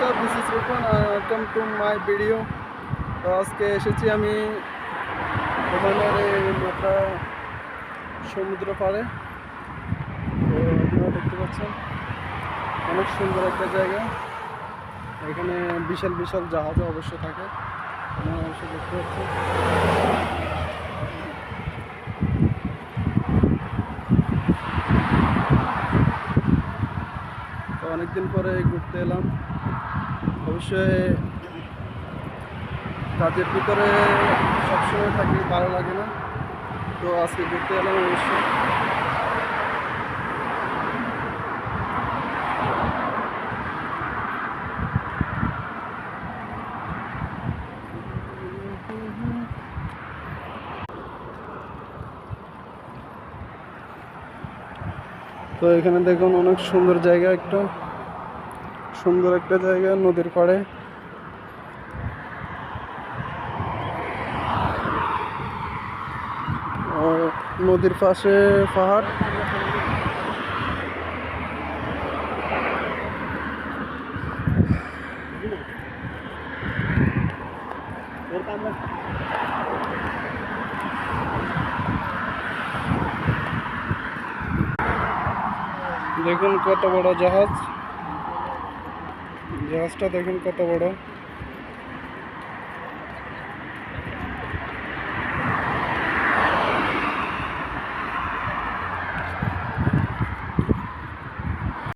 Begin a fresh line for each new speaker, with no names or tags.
up? This is Rupon. Welcome to my video. তো আজকে এসেছি আমি ওমানের এই মাথা সমুদ্র পাড়ে। তো আপনারা দেখতে পাচ্ছেন অনেক সুন্দর একটা জায়গা। এখানে বিশাল বিশাল জাহাজও অবশ্য থাকে, আপনারা অবশ্যই দেখতে পাচ্ছেন। তো অনেকদিন পরে ঘুরতে এলাম। অবশ্যই কাজের ভিতরে সবসময় থাকি, ভালো লাগে না, তো আজকে ঘুরতে এলাম অবশ্যই। তো এখানে দেখুন অনেক সুন্দর জায়গা, একটা সুন্দর একটা জায়গা নদীর পাড়ে। নদীর পাশে পাহাড়। দেখুন কত বড় জাহাজ, জাহাজটা দেখুন কত বড়।